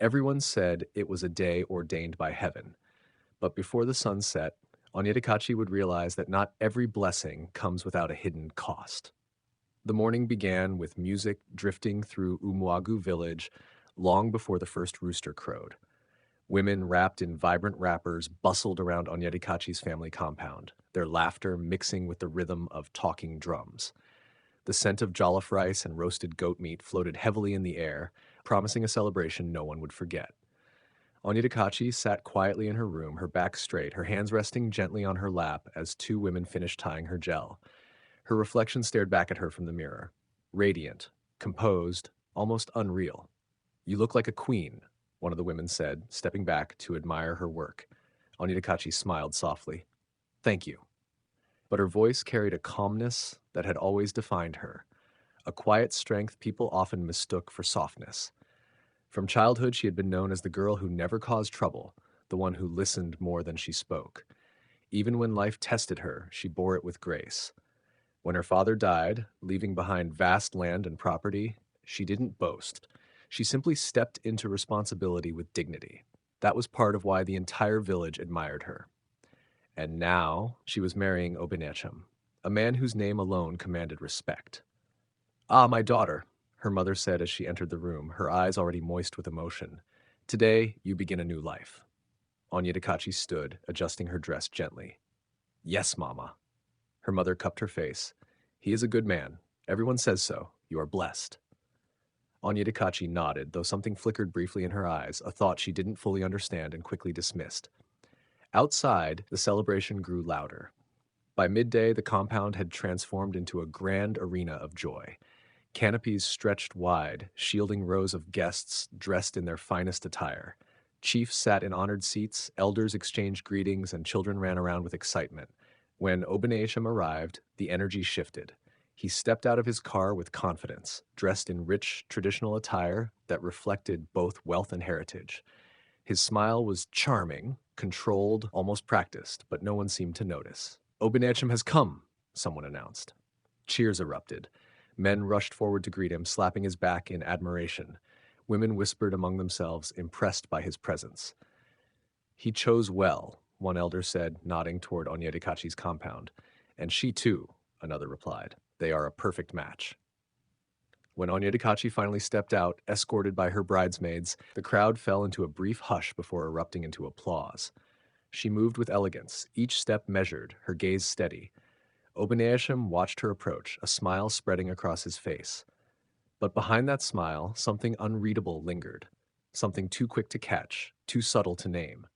Everyone said it was a day ordained by heaven, but before the sun set, Onyedikachi would realize that not every blessing comes without a hidden cost. The morning began with music drifting through Umuagu village long before the first rooster crowed. Women wrapped in vibrant wrappers bustled around Onyedikachi's family compound, their laughter mixing with the rhythm of talking drums. The scent of jollof rice and roasted goat meat floated heavily in the air, promising a celebration no one would forget. Onyedikachi sat quietly in her room, her back straight, her hands resting gently on her lap as two women finished tying her gel. Her reflection stared back at her from the mirror, radiant, composed, almost unreal. "You look like a queen," one of the women said, stepping back to admire her work. Onyedikachi smiled softly. "Thank you." But her voice carried a calmness that had always defined her, a quiet strength people often mistook for softness. From childhood, she had been known as the girl who never caused trouble, the one who listened more than she spoke. Even when life tested her, she bore it with grace. When her father died, leaving behind vast land and property, she didn't boast. She simply stepped into responsibility with dignity. That was part of why the entire village admired her. And now she was marrying Obenecham, a man whose name alone commanded respect. "Ah, my daughter," her mother said as she entered the room, her eyes already moist with emotion. "Today you begin a new life." Onyedikachi stood, adjusting her dress gently. "Yes, Mama." Her mother cupped her face. "He is a good man. Everyone says so. You are blessed." Onyedikachi nodded, though something flickered briefly in her eyes, a thought she didn't fully understand and quickly dismissed. Outside, the celebration grew louder. By midday, the compound had transformed into a grand arena of joy. Canopies stretched wide, shielding rows of guests dressed in their finest attire. Chiefs sat in honored seats, elders exchanged greetings, and children ran around with excitement. When Obenecham arrived, the energy shifted. He stepped out of his car with confidence, dressed in rich, traditional attire that reflected both wealth and heritage. His smile was charming, controlled, almost practiced, but no one seemed to notice. "Obenecham has come," someone announced. Cheers erupted. Men rushed forward to greet him, slapping his back in admiration. Women whispered among themselves, impressed by his presence. "He chose well," one elder said, nodding toward Onyedikachi's compound. "And she too," another replied. "They are a perfect match." When Onyedikachi finally stepped out, escorted by her bridesmaids, the crowd fell into a brief hush before erupting into applause. She moved with elegance, each step measured, her gaze steady. Obenecham watched her approach, a smile spreading across his face. But behind that smile, something unreadable lingered, something too quick to catch, too subtle to name.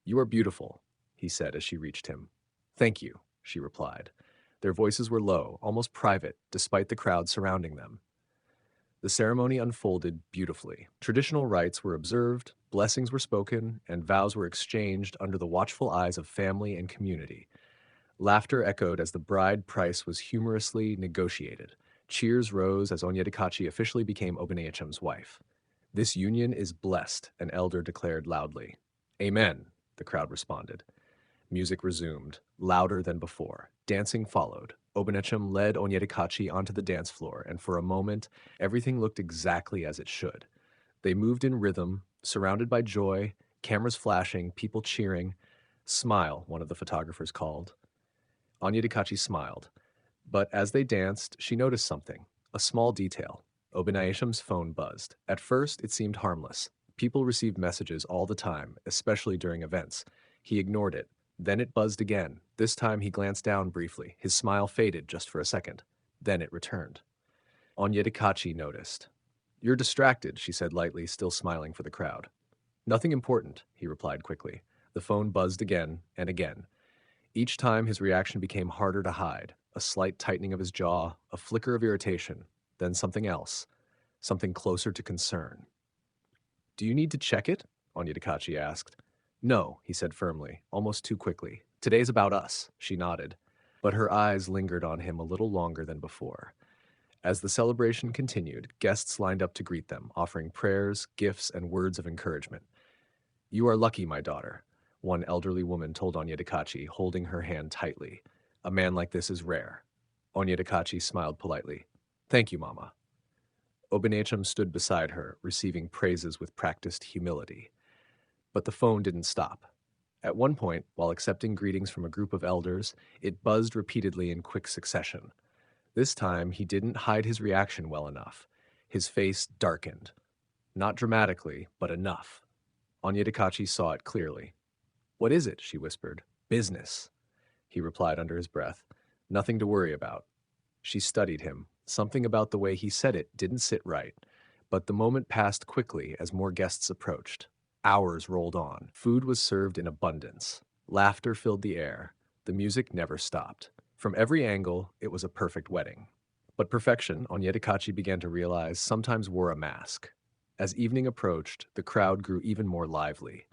"You are beautiful," he said as she reached him. "Thank you," she replied. Their voices were low, almost private, despite the crowd surrounding them. The ceremony unfolded beautifully. Traditional rites were observed, blessings were spoken, and vows were exchanged under the watchful eyes of family and community. Laughter echoed as the bride price was humorously negotiated. Cheers rose as Onyedikachi officially became Obenecham's wife. "This union is blessed," an elder declared loudly. "Amen," the crowd responded. Music resumed, louder than before. Dancing followed. Obenecham led Onyedikachi onto the dance floor, and for a moment, everything looked exactly as it should. They moved in rhythm, surrounded by joy, cameras flashing, people cheering. "Smile," one of the photographers called. Onyedikachi smiled. But as they danced, she noticed something, a small detail. Obenecham's phone buzzed. At first, it seemed harmless. People received messages all the time, especially during events. He ignored it. Then it buzzed again. This time he glanced down briefly. His smile faded just for a second. Then it returned. Onyedikachi noticed. "You're distracted," she said lightly, still smiling for the crowd. "Nothing important," he replied quickly. The phone buzzed again and again. Each time his reaction became harder to hide, a slight tightening of his jaw, a flicker of irritation, then something else, something closer to concern. "Do you need to check it?" Onyedikachi asked. "No," he said firmly, almost too quickly. "Today's about us," she nodded. But her eyes lingered on him a little longer than before. As the celebration continued, guests lined up to greet them, offering prayers, gifts, and words of encouragement. "You are lucky, my daughter," one elderly woman told Onyedikachi, holding her hand tightly. "A man like this is rare." Onyedikachi smiled politely. "Thank you, Mama." Obanacham stood beside her, receiving praises with practiced humility. But the phone didn't stop. At one point, while accepting greetings from a group of elders, it buzzed repeatedly in quick succession. This time, he didn't hide his reaction well enough. His face darkened. Not dramatically, but enough. Onyedikachi saw it clearly. "What is it?" she whispered. "Business," he replied under his breath. "Nothing to worry about." She studied him. Something about the way he said it didn't sit right. But the moment passed quickly as more guests approached. Hours rolled on. Food was served in abundance. Laughter filled the air. The music never stopped. From every angle, it was a perfect wedding. But perfection, Onyedikachi began to realize, sometimes wore a mask. As evening approached, the crowd grew even more lively.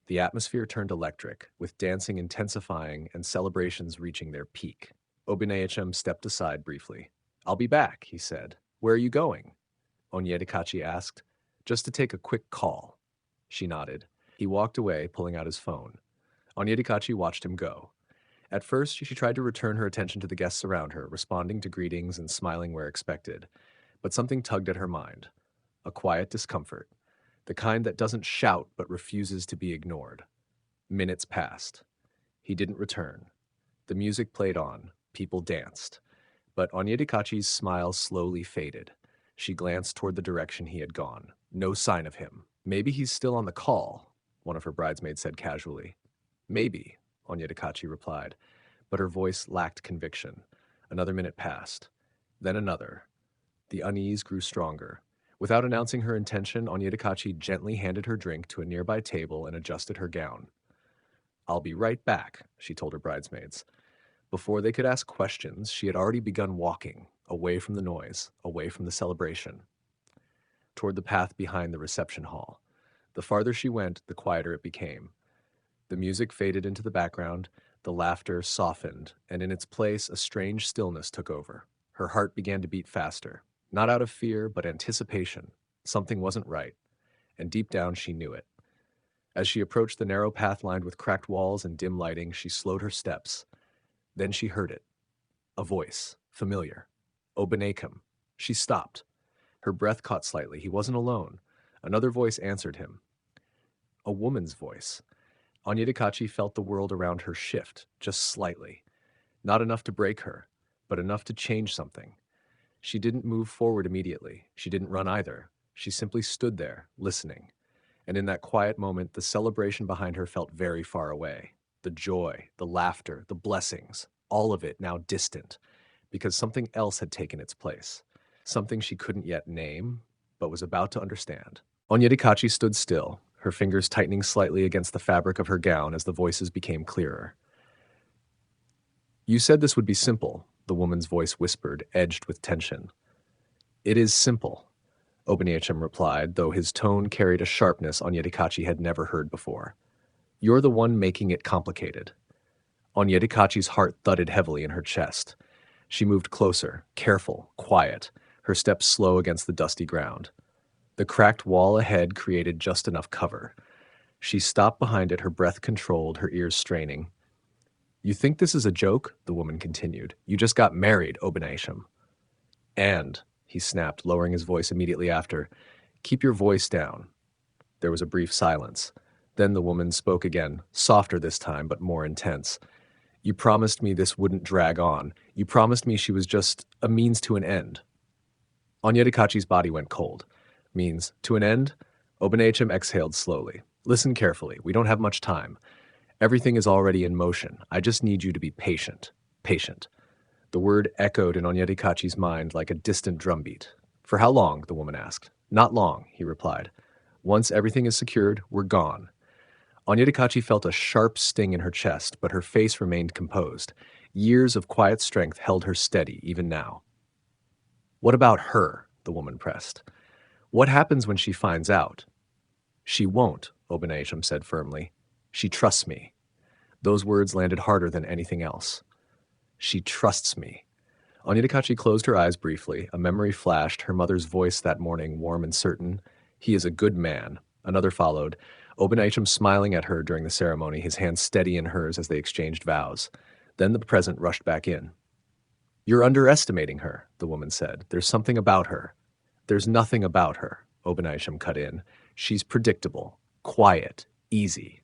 The atmosphere turned electric, with dancing intensifying and celebrations reaching their peak. Obinayacham stepped aside briefly. "I'll be back," he said. "Where are you going?" Onyedikachi asked. "Just to take a quick call." She nodded. He walked away, pulling out his phone. Onyedikachi watched him go. At first, she tried to return her attention to the guests around her, responding to greetings and smiling where expected. But something tugged at her mind. A quiet discomfort. The kind that doesn't shout but refuses to be ignored. Minutes passed. He didn't return. The music played on. People danced. But Onyedikachi's smile slowly faded. She glanced toward the direction he had gone. No sign of him. "Maybe he's still on the call," one of her bridesmaids said casually. "Maybe," Onyedikachi replied, but her voice lacked conviction. Another minute passed. Then another. The unease grew stronger. Without announcing her intention, Onyedikachi gently handed her drink to a nearby table and adjusted her gown. "I'll be right back," she told her bridesmaids. Before they could ask questions, she had already begun walking, away from the noise, away from the celebration, toward the path behind the reception hall. The farther she went, the quieter it became. The music faded into the background, the laughter softened, and in its place a strange stillness took over. Her heart began to beat faster, not out of fear, but anticipation. Something wasn't right, and deep down she knew it. As she approached the narrow path lined with cracked walls and dim lighting, she slowed her steps. Then she heard it. A voice, familiar. Obanacham. She stopped. Her breath caught slightly. He wasn't alone. Another voice answered him. A woman's voice. Onyedikachi felt the world around her shift, just slightly. Not enough to break her, but enough to change something. She didn't move forward immediately. She didn't run either. She simply stood there, listening. And in that quiet moment, the celebration behind her felt very far away. The joy, the laughter, the blessings, all of it now distant, because something else had taken its place. Something she couldn't yet name, but was about to understand. Onyedikachi stood still, her fingers tightening slightly against the fabric of her gown as the voices became clearer. "You said this would be simple," the woman's voice whispered, edged with tension. "It is simple," Obanacham replied, though his tone carried a sharpness Onyedikachi had never heard before. "You're the one making it complicated." Onyedikachi's heart thudded heavily in her chest. She moved closer, careful, quiet, her steps slow against the dusty ground. The cracked wall ahead created just enough cover. She stopped behind it, her breath controlled, her ears straining. "You think this is a joke?" the woman continued. "You just got married, Obanacham." "And," he snapped, lowering his voice immediately after, "keep your voice down." There was a brief silence. Then the woman spoke again, softer this time, but more intense. "You promised me this wouldn't drag on. You promised me she was just a means to an end." Onyedikachi's body went cold. "Means to an end?" Obanacham exhaled slowly. "Listen carefully. We don't have much time. Everything is already in motion. I just need you to be patient. Patient." The word echoed in Onyedikachi's mind like a distant drumbeat. "For how long?" the woman asked. "Not long," he replied. "Once everything is secured, we're gone." Onyedikachi felt a sharp sting in her chest, but her face remained composed. Years of quiet strength held her steady, even now. "What about her?" the woman pressed. "What happens when she finds out?" "She won't," Obanacham said firmly. "She trusts me." Those words landed harder than anything else. "She trusts me." Onyedikachi closed her eyes briefly. A memory flashed, her mother's voice that morning, warm and certain. "He is a good man." Another followed, Obanacham smiling at her during the ceremony, his hands steady in hers as they exchanged vows. Then the present rushed back in. "You're underestimating her," the woman said. "There's something about her." There's nothing about her, Obanisham cut in. She's predictable, quiet, easy.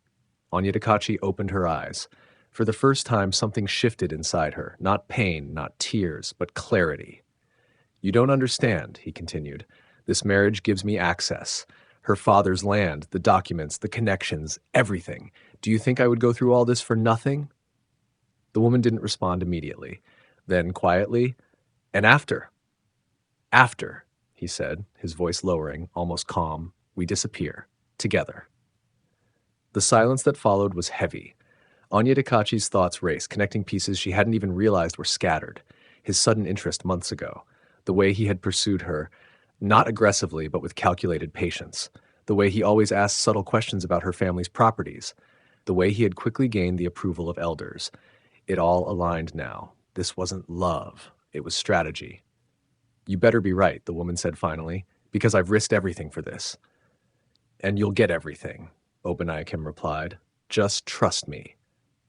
Onyedikachi opened her eyes. For the first time, something shifted inside her. Not pain, not tears, but clarity. You don't understand, he continued. This marriage gives me access. Her father's land, the documents, the connections, everything. Do you think I would go through all this for nothing? The woman didn't respond immediately. Then, quietly, and after? After, he said, his voice lowering, almost calm, we disappear. Together. The silence that followed was heavy. Onyedikachi's thoughts raced, connecting pieces she hadn't even realized were scattered. His sudden interest months ago. The way he had pursued her, not aggressively but with calculated patience. The way he always asked subtle questions about her family's properties. The way he had quickly gained the approval of elders. It all aligned now. This wasn't love. It was strategy. You better be right, the woman said finally, because I've risked everything for this. And you'll get everything, Obaniakim replied. Just trust me.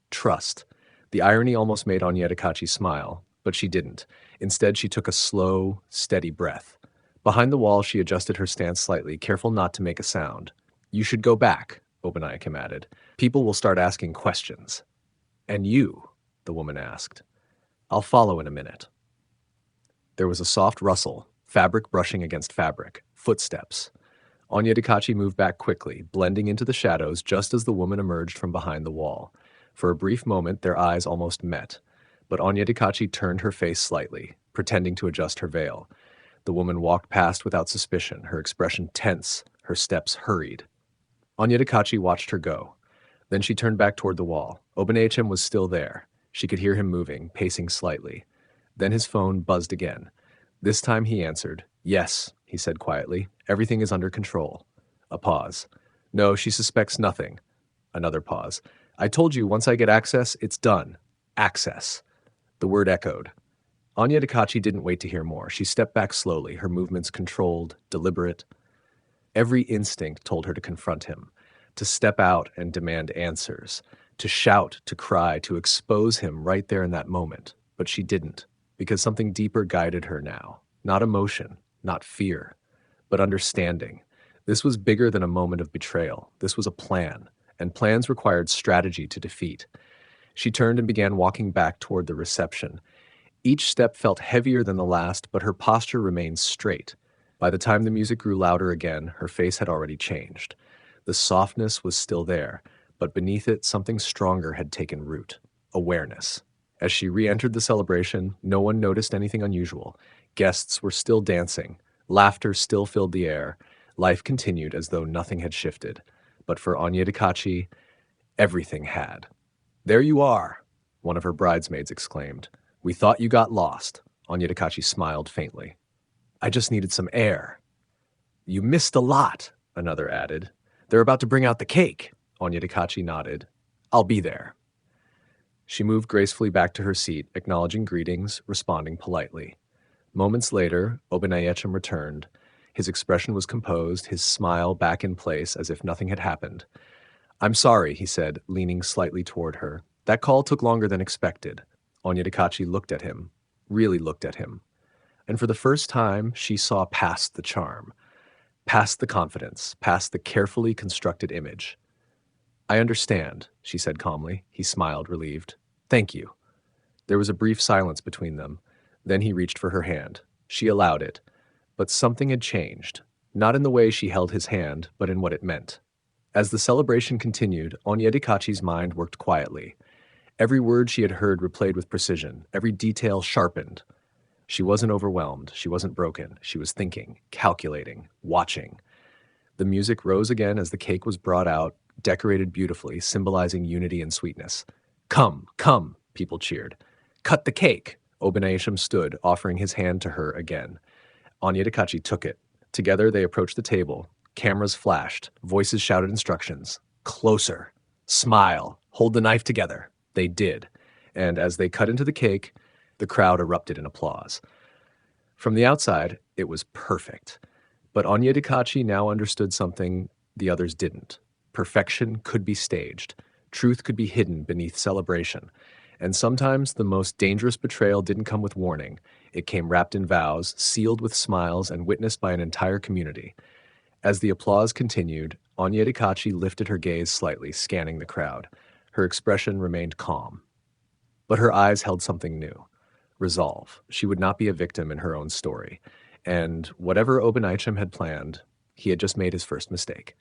Trust. The irony almost made Onyedikachi smile, but she didn't. Instead, she took a slow, steady breath. Behind the wall, she adjusted her stance slightly, careful not to make a sound. You should go back, Obaniakim added. People will start asking questions. And you? The woman asked. I'll follow in a minute. There was a soft rustle, fabric brushing against fabric, footsteps. Onyedikachi moved back quickly, blending into the shadows just as the woman emerged from behind the wall. For a brief moment, their eyes almost met, but Onyedikachi turned her face slightly, pretending to adjust her veil. The woman walked past without suspicion, her expression tense, her steps hurried. Onyedikachi watched her go. Then she turned back toward the wall. Obanachim was still there. She could hear him moving, pacing slightly. Then his phone buzzed again. This time he answered. Yes, he said quietly. Everything is under control. A pause. No, she suspects nothing. Another pause. I told you, once I get access, it's done. Access. The word echoed. Onyedikachi didn't wait to hear more. She stepped back slowly, her movements controlled, deliberate. Every instinct told her to confront him, to step out and demand answers, to shout, to cry, to expose him right there in that moment. But she didn't, because something deeper guided her now. Not emotion, not fear, but understanding. This was bigger than a moment of betrayal. This was a plan, and plans required strategy to defeat. She turned and began walking back toward the reception. Each step felt heavier than the last, but her posture remained straight. By the time the music grew louder again, her face had already changed. The softness was still there, but beneath it, something stronger had taken root. Awareness. As she re-entered the celebration, no one noticed anything unusual. Guests were still dancing. Laughter still filled the air. Life continued as though nothing had shifted. But for Onyedikachi, everything had. There you are, one of her bridesmaids exclaimed. We thought you got lost. Onyedikachi smiled faintly. I just needed some air. You missed a lot, another added. They're about to bring out the cake. Onyedikachi nodded. I'll be there. She moved gracefully back to her seat, acknowledging greetings, responding politely. Moments later, Obanayechim returned. His expression was composed, his smile back in place as if nothing had happened. I'm sorry, he said, leaning slightly toward her. That call took longer than expected. Onyedikachi looked at him, really looked at him. And for the first time, she saw past the charm, past the confidence, past the carefully constructed image. I understand, she said calmly. He smiled, relieved. Thank you. There was a brief silence between them. Then he reached for her hand. She allowed it. But something had changed, not in the way she held his hand, but in what it meant. As the celebration continued, Onyedikachi's mind worked quietly. Every word she had heard replayed with precision, every detail sharpened. She wasn't overwhelmed, she wasn't broken. She was thinking, calculating, watching. The music rose again as the cake was brought out, decorated beautifully, symbolizing unity and sweetness. Come, come, people cheered. Cut the cake. Obanayeshim stood, offering his hand to her again. Onyedikachi took it. Together they approached the table. Cameras flashed. Voices shouted instructions. Closer. Smile. Hold the knife together. They did. And as they cut into the cake, the crowd erupted in applause. From the outside, it was perfect. But Onyedikachi now understood something the others didn't. Perfection could be staged. Truth could be hidden beneath celebration. And sometimes the most dangerous betrayal didn't come with warning. It came wrapped in vows, sealed with smiles, and witnessed by an entire community. As the applause continued, Onyedikachi lifted her gaze slightly, scanning the crowd. Her expression remained calm. But her eyes held something new. Resolve. She would not be a victim in her own story. And whatever Obenaicham had planned, he had just made his first mistake.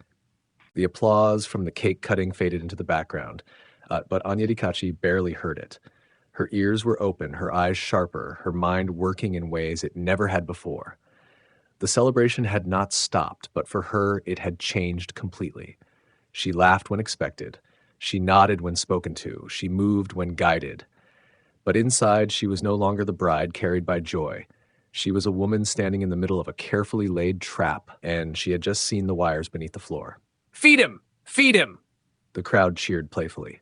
The applause from the cake cutting faded into the background, but Onyedikachi barely heard it. Her ears were open, her eyes sharper, her mind working in ways it never had before. The celebration had not stopped, but for her it had changed completely. She laughed when expected. She nodded when spoken to. She moved when guided. But inside, she was no longer the bride carried by joy. She was a woman standing in the middle of a carefully laid trap, and she had just seen the wires beneath the floor. "Feed him! Feed him!" The crowd cheered playfully.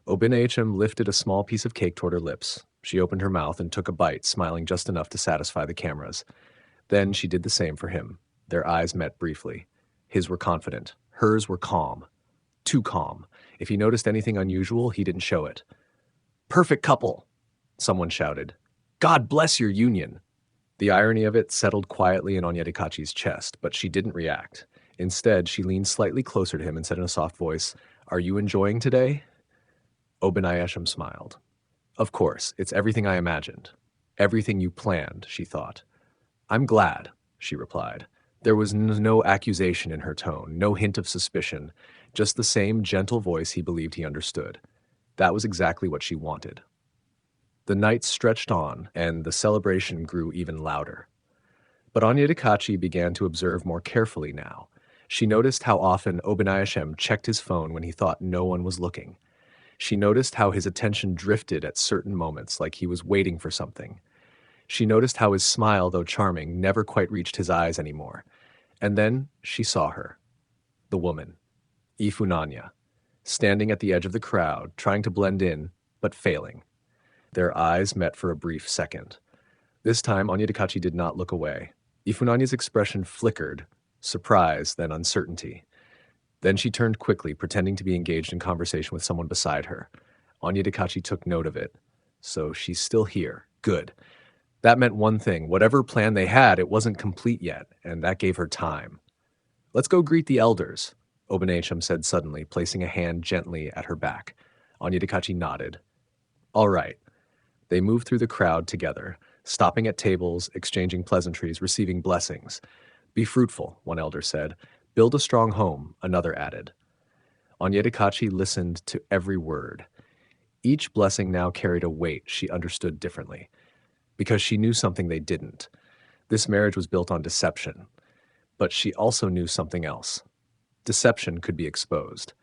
Obenaicham lifted a small piece of cake toward her lips. She opened her mouth and took a bite, smiling just enough to satisfy the cameras. Then she did the same for him. Their eyes met briefly. His were confident. Hers were calm. Too calm. If he noticed anything unusual, he didn't show it. "Perfect couple," someone shouted. "God bless your union." The irony of it settled quietly in Onyedikachi's chest, but she didn't react. Instead, she leaned slightly closer to him and said in a soft voice, "Are you enjoying today?" Obenaicham smiled. "Of course, it's everything I imagined. Everything you planned," she thought. "I'm glad," she replied. There was no accusation in her tone, no hint of suspicion, just the same gentle voice he believed he understood. That was exactly what she wanted. The night stretched on, and the celebration grew even louder. But Onyedikachi began to observe more carefully now. She noticed how often Obenaicham checked his phone when he thought no one was looking. She noticed how his attention drifted at certain moments, like he was waiting for something. She noticed how his smile, though charming, never quite reached his eyes anymore. And then she saw her. The woman. Ifunanya. Standing at the edge of the crowd, trying to blend in, but failing. Their eyes met for a brief second. This time, Onyedikachi did not look away. Ifunanya's expression flickered, surprise, then uncertainty. Then she turned quickly, pretending to be engaged in conversation with someone beside her. Onyedikachi took note of it. So she's still here. Good. That meant one thing. Whatever plan they had, it wasn't complete yet, and that gave her time. "Let's go greet the elders," Obenaicham said suddenly, placing a hand gently at her back. Onyedikachi nodded. "All right." They moved through the crowd together, stopping at tables, exchanging pleasantries, receiving blessings. "Be fruitful," one elder said. "Build a strong home," another added. Onyedikachi listened to every word. Each blessing now carried a weight she understood differently, because she knew something they didn't. This marriage was built on deception, but she also knew something else. Deception could be exposed.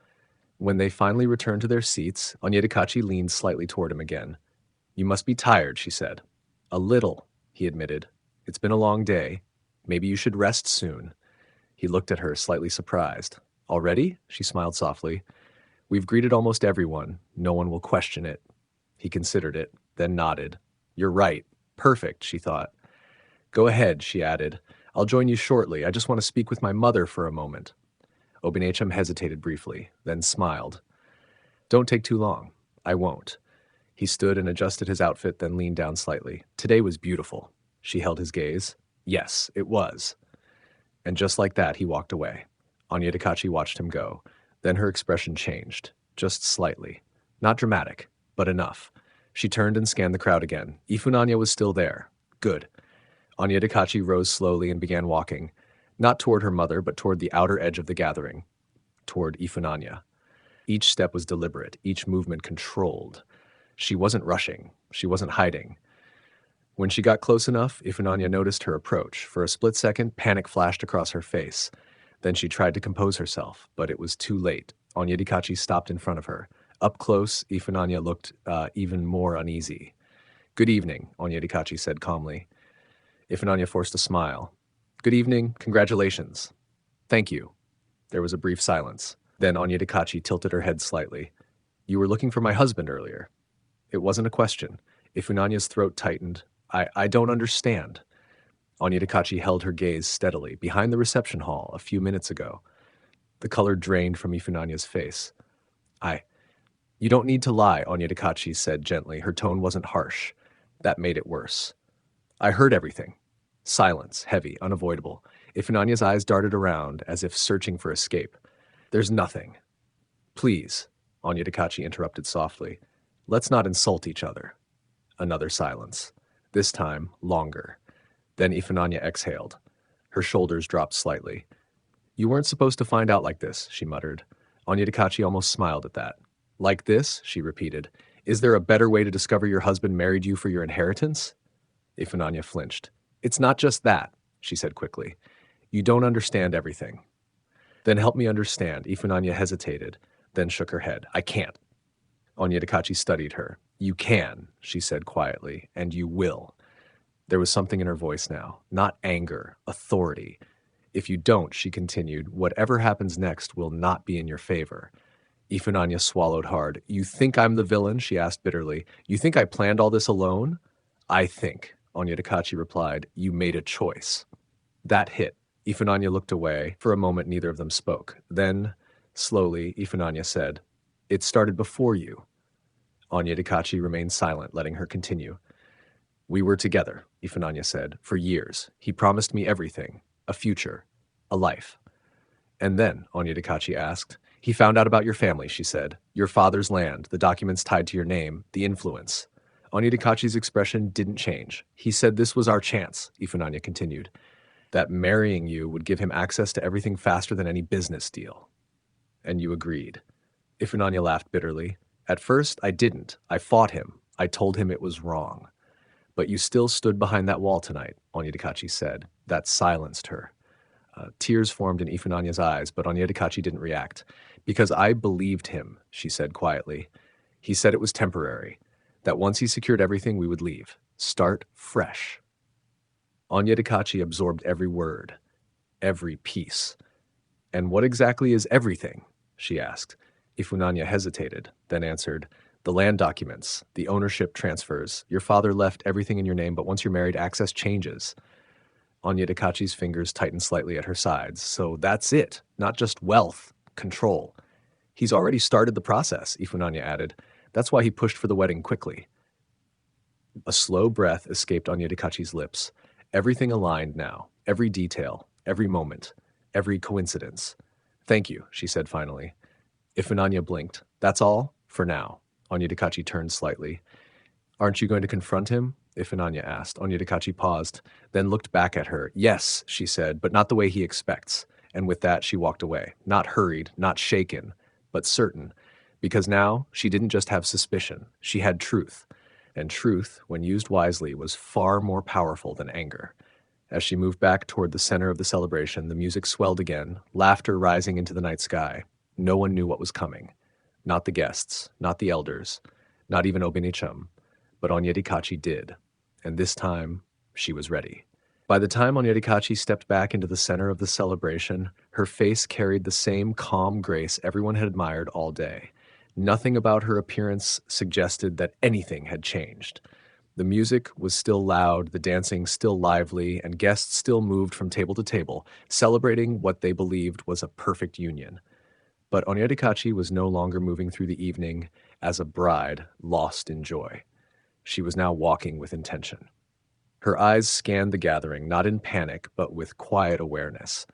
When they finally returned to their seats, Onyedikachi leaned slightly toward him again. "You must be tired," she said. "A little," he admitted. "It's been a long day. Maybe you should rest soon." He looked at her, slightly surprised. "Already?" She smiled softly. "We've greeted almost everyone. No one will question it." He considered it, then nodded. "You're right. Perfect," she thought. "Go ahead," she added. "I'll join you shortly. I just want to speak with my mother for a moment." Obenaicham hesitated briefly, then smiled. "Don't take too long. I won't." He stood and adjusted his outfit, then leaned down slightly. "Today was beautiful." She held his gaze. "Yes, it was." And just like that, he walked away. Onyedikachi watched him go. Then her expression changed, just slightly. Not dramatic, but enough. She turned and scanned the crowd again. Ifunanya was still there. Good. Onyedikachi rose slowly and began walking, not toward her mother, but toward the outer edge of the gathering, toward Ifunanya. Each step was deliberate, each movement controlled. She wasn't rushing. She wasn't hiding. When she got close enough, Ifunanya noticed her approach. For a split second, panic flashed across her face. Then she tried to compose herself, but it was too late. Onyedikachi stopped in front of her. Up close, Ifunanya looked even more uneasy. "Good evening," Onyedikachi said calmly. Ifunanya forced a smile. "Good evening. Congratulations." "Thank you." There was a brief silence. Then Onyedikachi tilted her head slightly. "You were looking for my husband earlier." It wasn't a question. Ifunanya's throat tightened. I don't understand." Onyedikachi held her gaze steadily. "Behind the reception hall, a few minutes ago." The color drained from Ifunanya's face. I You don't need to lie, Onyedikachi said gently. Her tone wasn't harsh. That made it worse. I heard everything. Silence, heavy, unavoidable. Ifunanya's eyes darted around as if searching for escape. There's nothing. Please, Onyedikachi interrupted softly. Let's not insult each other. Another silence. This time, longer. Then Ifunanya exhaled. Her shoulders dropped slightly. You weren't supposed to find out like this, she muttered. Onyedikachi almost smiled at that. Like this, she repeated. Is there a better way to discover your husband married you for your inheritance? Ifunanya flinched. It's not just that, she said quickly. You don't understand everything. Then help me understand. Ifunanya hesitated, then shook her head. I can't. Onyedikachi studied her. You can, she said quietly, and you will. There was something in her voice now, not anger, authority. If you don't, she continued, whatever happens next will not be in your favor. Ifunanya swallowed hard. You think I'm the villain? She asked bitterly. You think I planned all this alone? I think, Onyedikachi replied, you made a choice. That hit. Ifunanya looked away. For a moment, neither of them spoke. Then, slowly, Ifunanya said, It started before you. Onyedikachi remained silent, letting her continue. We were together, Ifunanya said, for years. He promised me everything, a future, a life. And then, Onyedikachi asked, he found out about your family, she said, your father's land, the documents tied to your name, the influence. Onyedikachi's expression didn't change. He said this was our chance, Ifunanya continued, that marrying you would give him access to everything faster than any business deal. And you agreed. Ifunanya laughed bitterly. At first, I didn't. I fought him. I told him it was wrong. But you still stood behind that wall tonight, Onyedikachi said. That silenced her. Tears formed in Ifunanya's eyes, but Onyedikachi didn't react. Because I believed him, she said quietly. He said it was temporary, that once he secured everything, we would leave. Start fresh. Onyedikachi absorbed every word, every piece. And what exactly is everything? She asked. Ifunanya hesitated, then answered, the land documents, the ownership transfers. Your father left everything in your name, but once you're married, access changes. Onyedikachi's fingers tightened slightly at her sides. So that's it, not just wealth, control. He's already started the process, Ifunanya added. That's why he pushed for the wedding quickly. A slow breath escaped Onyedikachi's lips. Everything aligned now, every detail, every moment, every coincidence. Thank you, she said finally. Ifunanya blinked. That's all? For now. Onyedikachi turned slightly. Aren't you going to confront him? Ifunanya asked. Onyedikachi paused, then looked back at her. Yes, she said, but not the way he expects. And with that, she walked away. Not hurried, not shaken, but certain. Because now, she didn't just have suspicion. She had truth. And truth, when used wisely, was far more powerful than anger. As she moved back toward the center of the celebration, the music swelled again, laughter rising into the night sky. No one knew what was coming. Not the guests, not the elders, not even Obinichum. But Onyedikachi did. And this time, she was ready. By the time Onyedikachi stepped back into the center of the celebration, her face carried the same calm grace everyone had admired all day. Nothing about her appearance suggested that anything had changed. The music was still loud, the dancing still lively, and guests still moved from table to table, celebrating what they believed was a perfect union. But Onyedikachi was no longer moving through the evening as a bride lost in joy. She was now walking with intention. Her eyes scanned the gathering, not in panic, but with quiet awareness.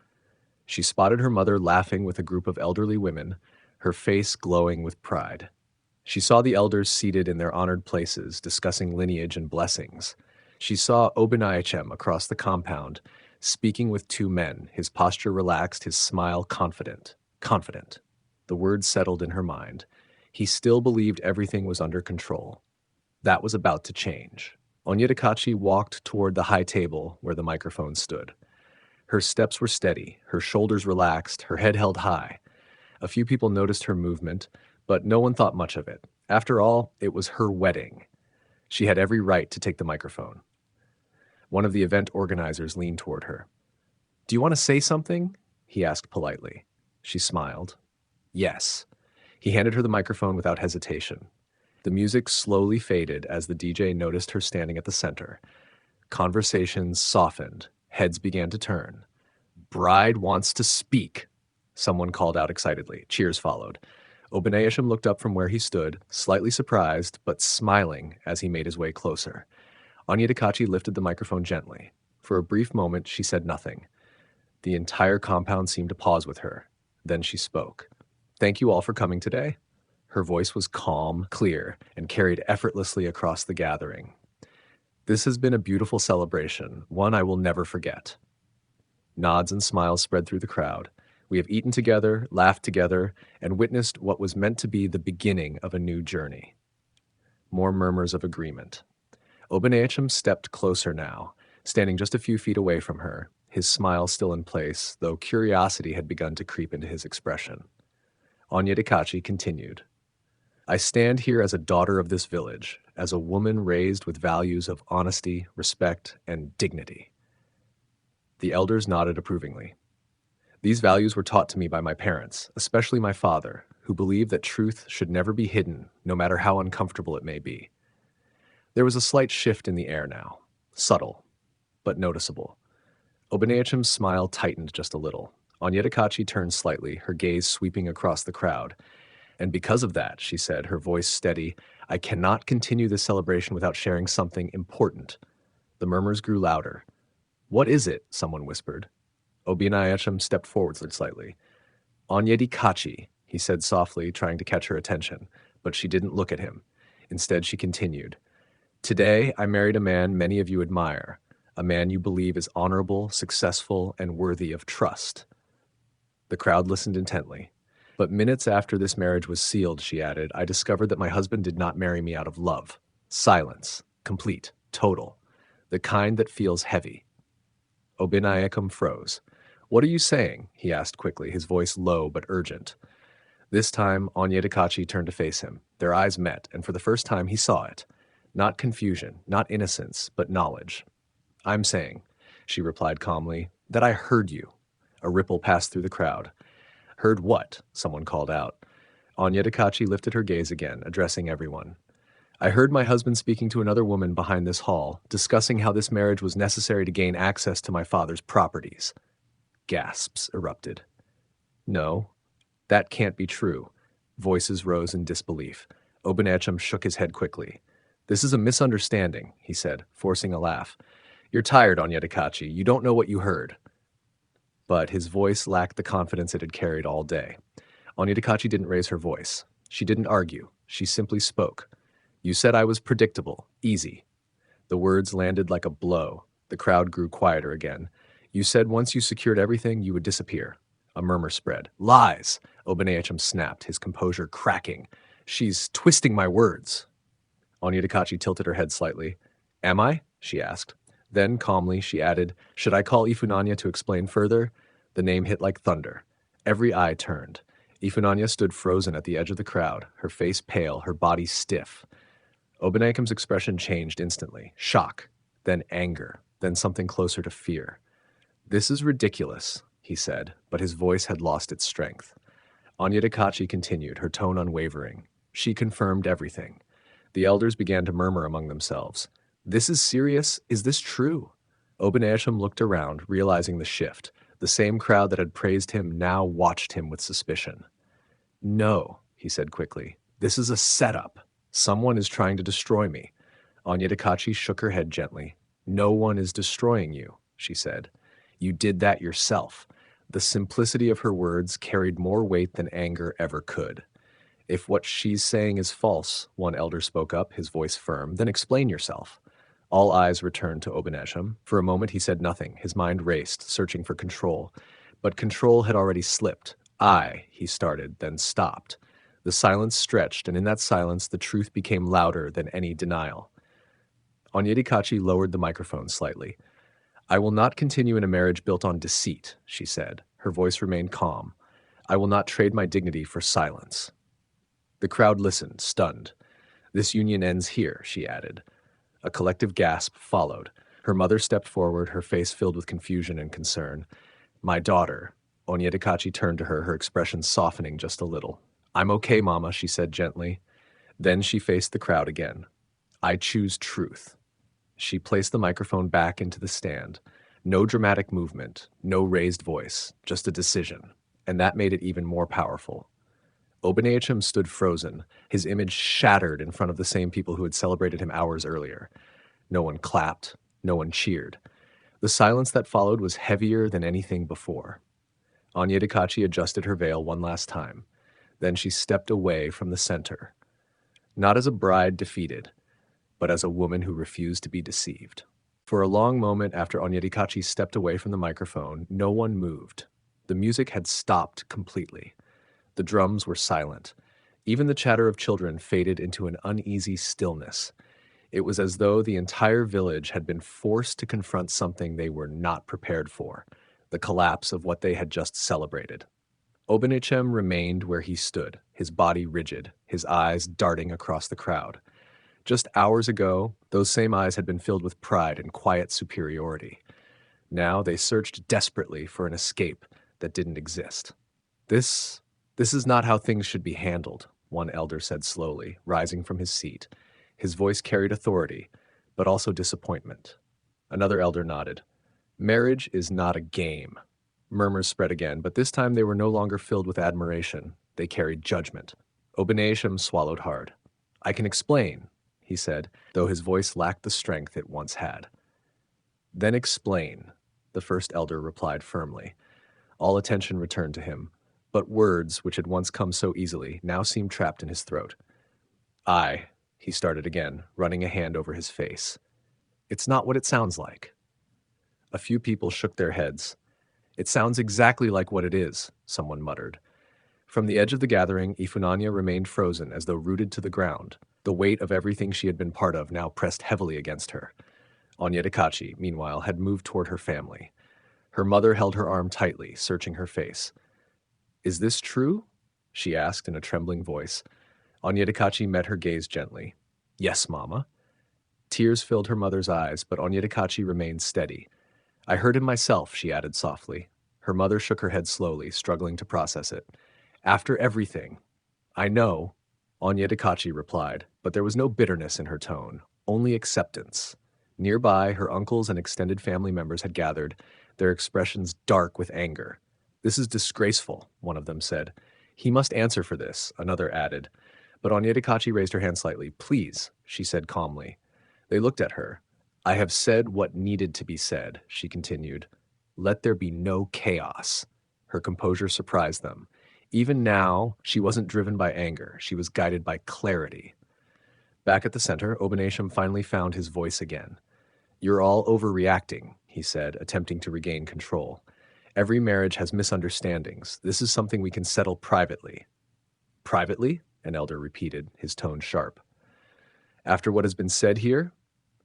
She spotted her mother laughing with a group of elderly women, her face glowing with pride. She saw the elders seated in their honored places, discussing lineage and blessings. She saw Obinichum across the compound, speaking with two men, his posture relaxed, his smile confident. Confident. The words settled in her mind. He still believed everything was under control. That was about to change. Onyedikachi walked toward the high table where the microphone stood. Her steps were steady, her shoulders relaxed, her head held high. A few people noticed her movement, but no one thought much of it. After all, it was her wedding. She had every right to take the microphone. One of the event organizers leaned toward her. Do you want to say something? He asked politely. She smiled. Yes. He handed her the microphone without hesitation. The music slowly faded as the DJ noticed her standing at the center. Conversations softened. Heads began to turn. Bride wants to speak, someone called out excitedly. Cheers followed. Obanayasham looked up from where he stood, slightly surprised, but smiling as he made his way closer. Onyedikachi lifted the microphone gently. For a brief moment, she said nothing. The entire compound seemed to pause with her. Then she spoke. "Thank you all for coming today." Her voice was calm, clear, and carried effortlessly across the gathering. "This has been a beautiful celebration, one I will never forget." Nods and smiles spread through the crowd. We have eaten together, laughed together, and witnessed what was meant to be the beginning of a new journey. More murmurs of agreement. Obanayacham stepped closer now, standing just a few feet away from her, his smile still in place, though curiosity had begun to creep into his expression. Onyedikachi continued. "I stand here as a daughter of this village, as a woman raised with values of honesty, respect, and dignity." The elders nodded approvingly. "These values were taught to me by my parents, especially my father, who believed that truth should never be hidden, no matter how uncomfortable it may be." There was a slight shift in the air now, subtle, but noticeable. Obanayacham's smile tightened just a little. Onyedikachi turned slightly, her gaze sweeping across the crowd. "And because of that," she said, her voice steady, "I cannot continue this celebration without sharing something important." The murmurs grew louder. "What is it?" someone whispered. Obanayacham stepped forward slightly. "Onyedikachi," he said softly, trying to catch her attention, but she didn't look at him. Instead, she continued. "Today, I married a man many of you admire, a man you believe is honorable, successful, and worthy of trust." The crowd listened intently. "But minutes after this marriage was sealed," she added, "I discovered that my husband did not marry me out of love. Silence, complete, total, the kind that feels heavy." Obanayacham froze. "What are you saying?" he asked quickly, his voice low but urgent. This time, Onyedikachi turned to face him. Their eyes met, and for the first time he saw it. Not confusion, not innocence, but knowledge. "I'm saying," she replied calmly, "that I heard you." A ripple passed through the crowd. "Heard what?" someone called out. Onyedikachi lifted her gaze again, addressing everyone. "I heard my husband speaking to another woman behind this hall, discussing how this marriage was necessary to gain access to my father's properties." Gasps erupted. "No, that can't be true." Voices rose in disbelief. Obanacham shook his head quickly. "This is a misunderstanding," he said, forcing a laugh. "You're tired, Onyedikachi. You don't know what you heard." But his voice lacked the confidence it had carried all day. Onyedikachi didn't raise her voice. She didn't argue. She simply spoke. "You said I was predictable, easy." The words landed like a blow. The crowd grew quieter again. "You said once you secured everything, you would disappear." A murmur spread. "Lies!" Obanayacham snapped, his composure cracking. "She's twisting my words." Onyedikachi tilted her head slightly. "Am I?" she asked. Then, calmly, she added, "Should I call Ifunanya to explain further?" The name hit like thunder. Every eye turned. Ifunanya stood frozen at the edge of the crowd, her face pale, her body stiff. Obanayacham's expression changed instantly. Shock, then anger, then something closer to fear. "This is ridiculous," he said, but his voice had lost its strength. Onyedikachi continued, her tone unwavering. She confirmed everything. The elders began to murmur among themselves. "This is serious? Is this true?" Obanayacham looked around, realizing the shift. The same crowd that had praised him now watched him with suspicion. "No," he said quickly. "This is a setup. Someone is trying to destroy me." Onyedikachi shook her head gently. "No one is destroying you," she said. "You did that yourself." The simplicity of her words carried more weight than anger ever could. "If what she's saying is false," one elder spoke up, his voice firm, "then explain yourself." All eyes returned to Obanacham. For a moment he said nothing. His mind raced, searching for control. But control had already slipped. He started, then stopped. The silence stretched, and in that silence the truth became louder than any denial. Onyedikachi lowered the microphone slightly. "I will not continue in a marriage built on deceit," she said. Her voice remained calm. "I will not trade my dignity for silence." The crowd listened, stunned. "This union ends here," she added. A collective gasp followed. Her mother stepped forward, her face filled with confusion and concern. "My daughter." Onyedikachi turned to her, her expression softening just a little. "I'm okay, Mama," she said gently. Then she faced the crowd again. "I choose truth." She placed the microphone back into the stand. No dramatic movement, no raised voice, just a decision. And that made it even more powerful. Obanachim stood frozen, his image shattered in front of the same people who had celebrated him hours earlier. No one clapped, no one cheered. The silence that followed was heavier than anything before. Onyedikachi adjusted her veil one last time. Then she stepped away from the center, not as a bride defeated, but as a woman who refused to be deceived. For a long moment after Onyedikachi stepped away from the microphone, no one moved. The music had stopped completely. The drums were silent. Even the chatter of children faded into an uneasy stillness. It was as though the entire village had been forced to confront something they were not prepared for, the collapse of what they had just celebrated. Obanachem remained where he stood, his body rigid, his eyes darting across the crowd. Just hours ago, those same eyes had been filled with pride and quiet superiority. Now they searched desperately for an escape that didn't exist. This is not how things should be handled, one elder said slowly, rising from his seat. His voice carried authority, but also disappointment. Another elder nodded. Marriage is not a game. Murmurs spread again, but this time they were no longer filled with admiration. They carried judgment. Obanachim swallowed hard. I can explain, he said, though his voice lacked the strength it once had. Then explain, the first elder replied firmly. All attention returned to him, but words, which had once come so easily, now seemed trapped in his throat. He started again, running a hand over his face. It's not what it sounds like. A few people shook their heads. It sounds exactly like what it is, someone muttered. From the edge of the gathering, Ifunanya remained frozen as though rooted to the ground. The weight of everything she had been part of now pressed heavily against her. Onyedikachi, meanwhile, had moved toward her family. Her mother held her arm tightly, searching her face. Is this true? She asked in a trembling voice. Onyedikachi met her gaze gently. Yes, Mama. Tears filled her mother's eyes, but Onyedikachi remained steady. I heard him myself, she added softly. Her mother shook her head slowly, struggling to process it. After everything. I know, Onyedikachi replied, but there was no bitterness in her tone, only acceptance. Nearby, her uncles and extended family members had gathered, their expressions dark with anger. This is disgraceful, one of them said. He must answer for this, another added. But Onyedikachi raised her hand slightly. Please, she said calmly. They looked at her. I have said what needed to be said, she continued. Let there be no chaos. Her composure surprised them. Even now, she wasn't driven by anger. She was guided by clarity. Back at the center, Obanachim finally found his voice again. You're all overreacting, he said, attempting to regain control. Every marriage has misunderstandings. This is something we can settle privately. Privately? An elder repeated, his tone sharp. After what has been said here?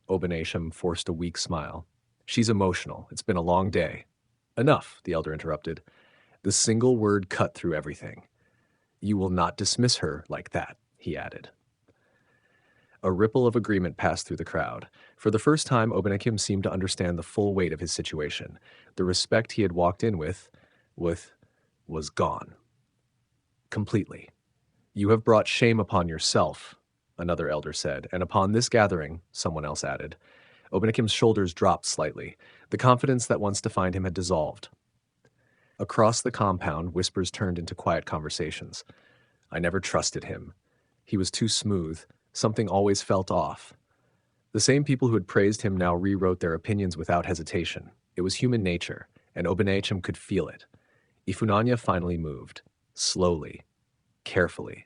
Obanachim forced a weak smile. She's emotional. It's been a long day. Enough, the elder interrupted. The single word cut through everything. You will not dismiss her like that, he added. A ripple of agreement passed through the crowd. For the first time, Obanachim seemed to understand the full weight of his situation. The respect he had walked in with was gone. Completely. You have brought shame upon yourself, another elder said, and upon this gathering, someone else added. Obanachim's shoulders dropped slightly. The confidence that once defined him had dissolved. Across the compound, whispers turned into quiet conversations. I never trusted him. He was too smooth. Something always felt off. The same people who had praised him now rewrote their opinions without hesitation. It was human nature, and Obanachim could feel it. Ifunanya finally moved. Slowly. Carefully.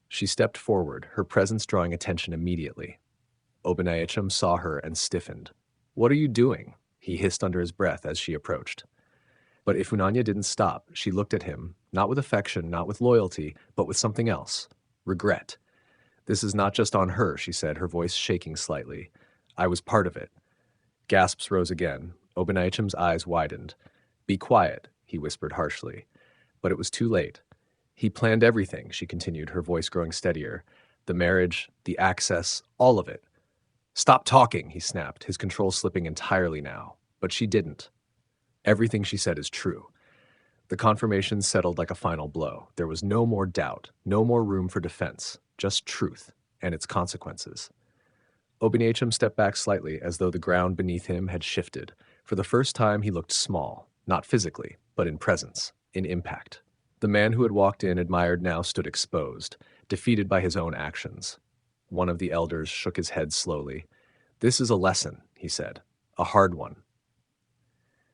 She stepped forward, her presence drawing attention immediately. Obanachim saw her and stiffened. What are you doing? He hissed under his breath as she approached. But Ifunanya didn't stop. She looked at him, not with affection, not with loyalty, but with something else. Regret. This is not just on her, she said, her voice shaking slightly. I was part of it. Gasps rose again. Obanachim's eyes widened. Be quiet, he whispered harshly. But it was too late. He planned everything, she continued, her voice growing steadier. The marriage, the access, all of it. Stop talking, he snapped, his control slipping entirely now. But she didn't. Everything she said is true. The confirmation settled like a final blow. There was no more doubt, no more room for defense, just truth and its consequences. Obanachim stepped back slightly as though the ground beneath him had shifted. For the first time, he looked small, not physically, but in presence, in impact. The man who had walked in admired now stood exposed, defeated by his own actions. One of the elders shook his head slowly. "This is a lesson," he said, "a hard one."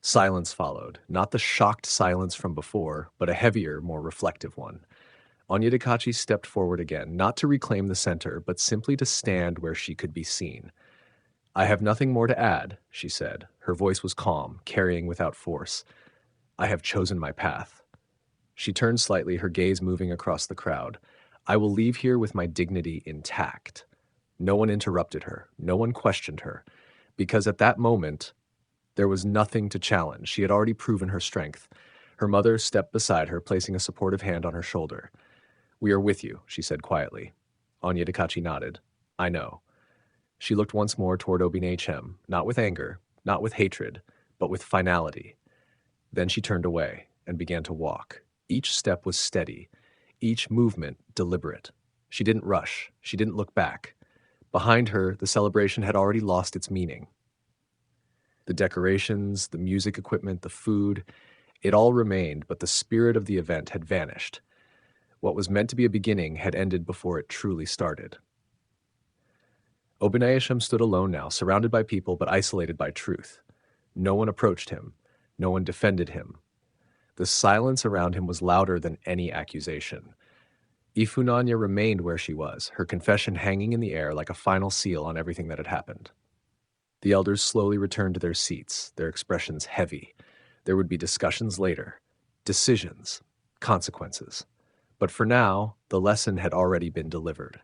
Silence followed, not the shocked silence from before, but a heavier, more reflective one. Onyedikachi stepped forward again, not to reclaim the center, but simply to stand where she could be seen. "I have nothing more to add," she said. Her voice was calm, carrying without force. "I have chosen my path." She turned slightly, her gaze moving across the crowd. "I will leave here with my dignity intact." No one interrupted her. No one questioned her. Because at that moment, there was nothing to challenge. She had already proven her strength. Her mother stepped beside her, placing a supportive hand on her shoulder. "We are with you," she said quietly. Onyedikachi nodded. "I know." She looked once more toward Obinachem, not with anger, not with hatred, but with finality. Then she turned away and began to walk. Each step was steady, each movement deliberate. She didn't rush. She didn't look back. Behind her, the celebration had already lost its meaning. The decorations, the music equipment, the food, it all remained, but the spirit of the event had vanished. What was meant to be a beginning had ended before it truly started. Obinayasham stood alone now, surrounded by people but isolated by truth. No one approached him. No one defended him. The silence around him was louder than any accusation. Ifunanya remained where she was, her confession hanging in the air like a final seal on everything that had happened. The elders slowly returned to their seats, their expressions heavy. There would be discussions later, decisions, consequences. But for now, the lesson had already been delivered,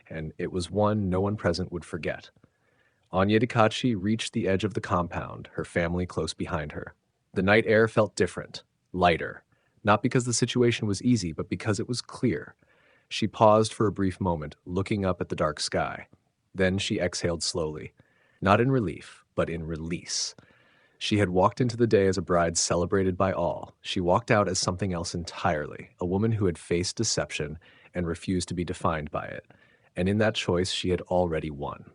and it was one no one present would forget. Onyedikachi reached the edge of the compound, her family close behind her. The night air felt different, lighter, not because the situation was easy, but because it was clear. She paused for a brief moment, looking up at the dark sky. Then she exhaled slowly, not in relief, but in release. She had walked into the day as a bride celebrated by all. She walked out as something else entirely, a woman who had faced deception and refused to be defined by it. And in that choice, she had already won.